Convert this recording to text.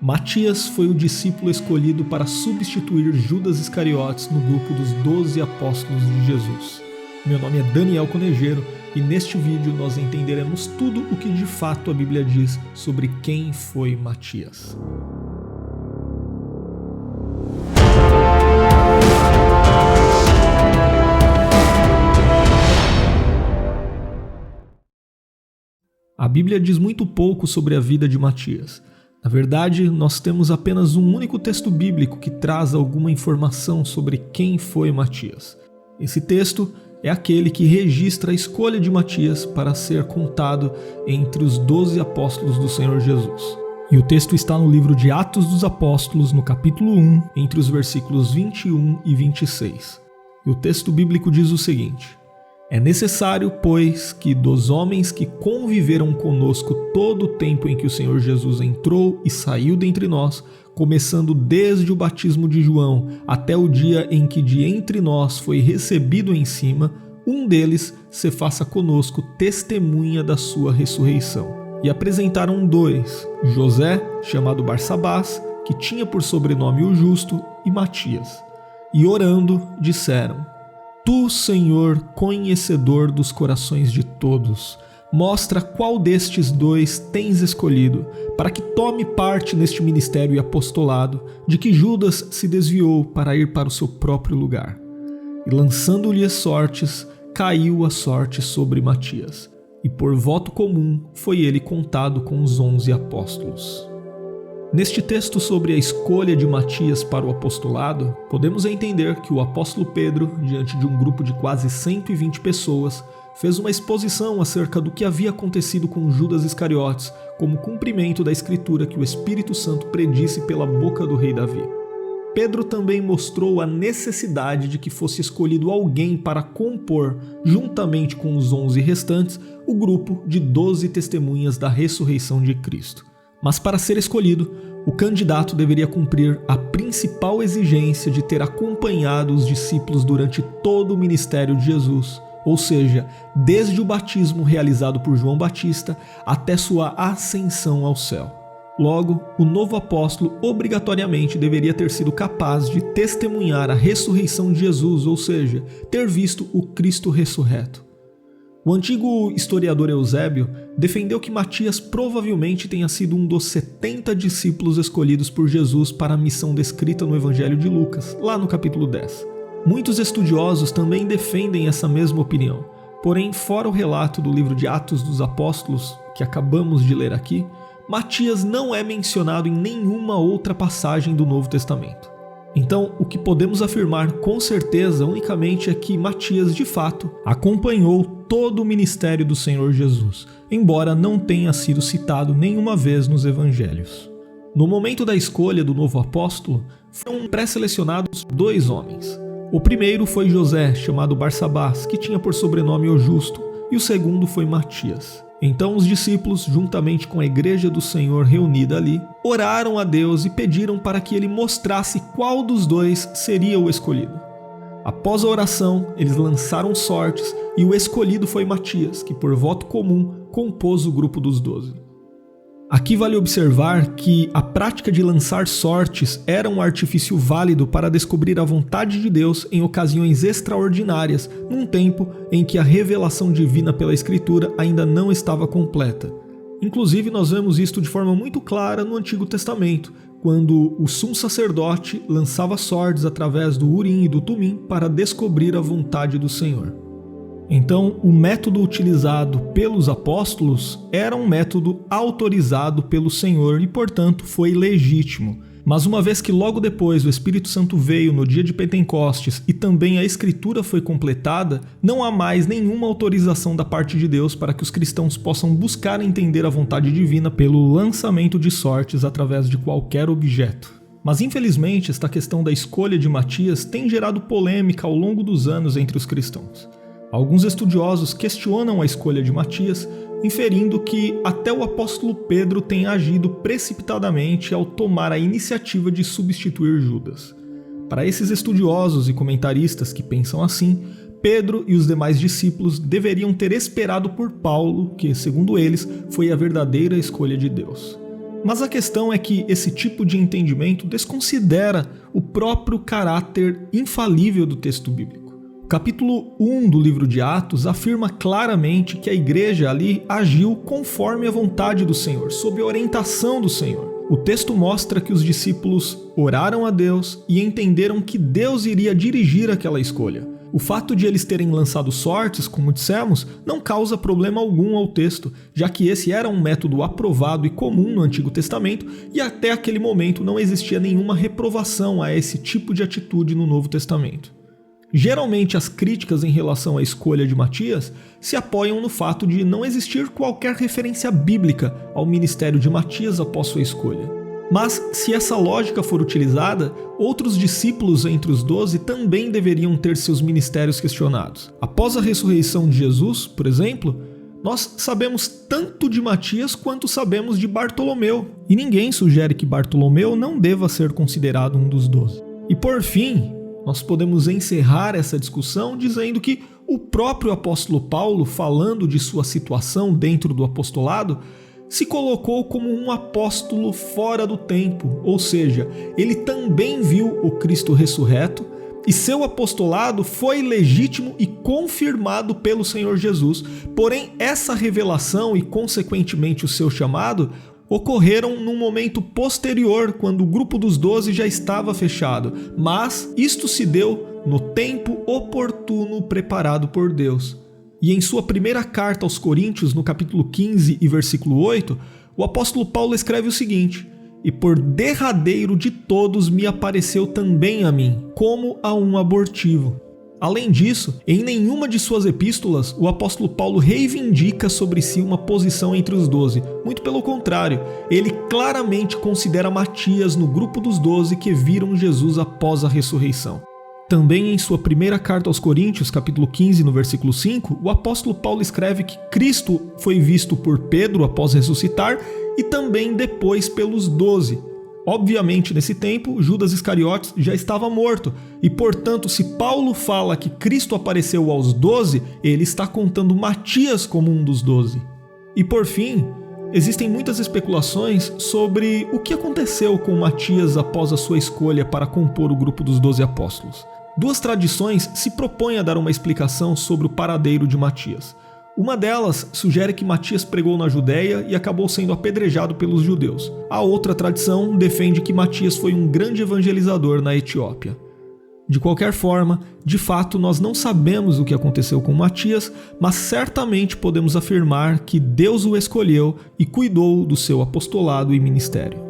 Matias foi o discípulo escolhido para substituir Judas Iscariotes no grupo dos 12 apóstolos de Jesus. Meu nome é Daniel Conejeiro e neste vídeo nós entenderemos tudo o que de fato a Bíblia diz sobre quem foi Matias. A Bíblia diz muito pouco sobre a vida de Matias. Na verdade, nós temos apenas um único texto bíblico que traz alguma informação sobre quem foi Matias. Esse texto é aquele que registra a escolha de Matias para ser contado entre os 12 apóstolos do Senhor Jesus. E o texto está no livro de Atos dos Apóstolos, no capítulo 1, entre os versículos 21 e 26. E o texto bíblico diz o seguinte: É necessário, pois, que dos homens que conviveram conosco todo o tempo em que o Senhor Jesus entrou e saiu dentre nós, começando desde o batismo de João até o dia em que de entre nós foi recebido em cima, um deles se faça conosco testemunha da sua ressurreição. E apresentaram dois, José, chamado Barsabás, que tinha por sobrenome o Justo, e Matias. E orando, disseram: Tu, Senhor, conhecedor dos corações de todos, mostra qual destes dois tens escolhido, para que tome parte neste ministério e apostolado, de que Judas se desviou para ir para o seu próprio lugar. E lançando-lhe as sortes, caiu a sorte sobre Matias, e por voto comum foi ele contado com os 11 apóstolos. Neste texto sobre a escolha de Matias para o apostolado, podemos entender que o apóstolo Pedro, diante de um grupo de quase 120 pessoas, fez uma exposição acerca do que havia acontecido com Judas Iscariotes, como cumprimento da escritura que o Espírito Santo predisse pela boca do rei Davi. Pedro também mostrou a necessidade de que fosse escolhido alguém para compor, juntamente com os 11 restantes, o grupo de 12 testemunhas da ressurreição de Cristo. Mas para ser escolhido, o candidato deveria cumprir a principal exigência de ter acompanhado os discípulos durante todo o ministério de Jesus, ou seja, desde o batismo realizado por João Batista até sua ascensão ao céu. Logo, o novo apóstolo obrigatoriamente deveria ter sido capaz de testemunhar a ressurreição de Jesus, ou seja, ter visto o Cristo ressurreto. O antigo historiador Eusébio defendeu que Matias provavelmente tenha sido um dos 70 discípulos escolhidos por Jesus para a missão descrita no Evangelho de Lucas, lá no capítulo 10. Muitos estudiosos também defendem essa mesma opinião, porém, fora o relato do livro de Atos dos Apóstolos, que acabamos de ler aqui, Matias não é mencionado em nenhuma outra passagem do Novo Testamento. Então, o que podemos afirmar com certeza unicamente é que Matias, de fato, acompanhou todo o ministério do Senhor Jesus, embora não tenha sido citado nenhuma vez nos evangelhos. No momento da escolha do novo apóstolo, foram pré-selecionados 2 homens. O primeiro foi José, chamado Barsabás, que tinha por sobrenome o Justo, e o segundo foi Matias. Então os discípulos, juntamente com a igreja do Senhor reunida ali, oraram a Deus e pediram para que ele mostrasse qual dos dois seria o escolhido. Após a oração, eles lançaram sortes e o escolhido foi Matias, que por voto comum compôs o grupo dos 12. Aqui vale observar que a prática de lançar sortes era um artifício válido para descobrir a vontade de Deus em ocasiões extraordinárias, num tempo em que a revelação divina pela Escritura ainda não estava completa. Inclusive, nós vemos isto de forma muito clara no Antigo Testamento, quando o sumo sacerdote lançava sortes através do Urim e do Tumim para descobrir a vontade do Senhor. Então, o método utilizado pelos apóstolos era um método autorizado pelo Senhor e, portanto, foi legítimo. Mas uma vez que logo depois o Espírito Santo veio no dia de Pentecostes e também a Escritura foi completada, não há mais nenhuma autorização da parte de Deus para que os cristãos possam buscar entender a vontade divina pelo lançamento de sortes através de qualquer objeto. Mas infelizmente esta questão da escolha de Matias tem gerado polêmica ao longo dos anos entre os cristãos. Alguns estudiosos questionam a escolha de Matias, inferindo que até o apóstolo Pedro tem agido precipitadamente ao tomar a iniciativa de substituir Judas. Para esses estudiosos e comentaristas que pensam assim, Pedro e os demais discípulos deveriam ter esperado por Paulo, que, segundo eles, foi a verdadeira escolha de Deus. Mas a questão é que esse tipo de entendimento desconsidera o próprio caráter infalível do texto bíblico. O capítulo 1 do livro de Atos afirma claramente que a igreja ali agiu conforme a vontade do Senhor, sob a orientação do Senhor. O texto mostra que os discípulos oraram a Deus e entenderam que Deus iria dirigir aquela escolha. O fato de eles terem lançado sortes, como dissemos, não causa problema algum ao texto, já que esse era um método aprovado e comum no Antigo Testamento e até aquele momento não existia nenhuma reprovação a esse tipo de atitude no Novo Testamento. Geralmente as críticas em relação à escolha de Matias se apoiam no fato de não existir qualquer referência bíblica ao ministério de Matias após sua escolha. Mas, se essa lógica for utilizada, outros discípulos entre os 12 também deveriam ter seus ministérios questionados. Após a ressurreição de Jesus, por exemplo, nós sabemos tanto de Matias quanto sabemos de Bartolomeu, e ninguém sugere que Bartolomeu não deva ser considerado um dos 12. E por fim, nós podemos encerrar essa discussão dizendo que o próprio apóstolo Paulo, falando de sua situação dentro do apostolado, se colocou como um apóstolo fora do tempo, ou seja, ele também viu o Cristo ressurreto e seu apostolado foi legítimo e confirmado pelo Senhor Jesus. Porém, essa revelação e, consequentemente, o seu chamado ocorreram num momento posterior, quando o grupo dos 12 já estava fechado, mas isto se deu no tempo oportuno preparado por Deus. E em sua primeira carta aos Coríntios, no capítulo 15 e versículo 8, o apóstolo Paulo escreve o seguinte: "E por derradeiro de todos me apareceu também a mim, como a um abortivo." Além disso, em nenhuma de suas epístolas, o apóstolo Paulo reivindica sobre si uma posição entre os 12. Muito pelo contrário, ele claramente considera Matias no grupo dos 12 que viram Jesus após a ressurreição. Também em sua primeira carta aos Coríntios, capítulo 15, no versículo 5, o apóstolo Paulo escreve que Cristo foi visto por Pedro após ressuscitar e também depois pelos 12. Obviamente, nesse tempo, Judas Iscariotes já estava morto e, portanto, se Paulo fala que Cristo apareceu aos 12, ele está contando Matias como um dos 12. E por fim, existem muitas especulações sobre o que aconteceu com Matias após a sua escolha para compor o grupo dos 12 apóstolos. Duas tradições se propõem a dar uma explicação sobre o paradeiro de Matias. Uma delas sugere que Matias pregou na Judéia e acabou sendo apedrejado pelos judeus. A outra tradição defende que Matias foi um grande evangelizador na Etiópia. De qualquer forma, de fato nós não sabemos o que aconteceu com Matias, mas certamente podemos afirmar que Deus o escolheu e cuidou do seu apostolado e ministério.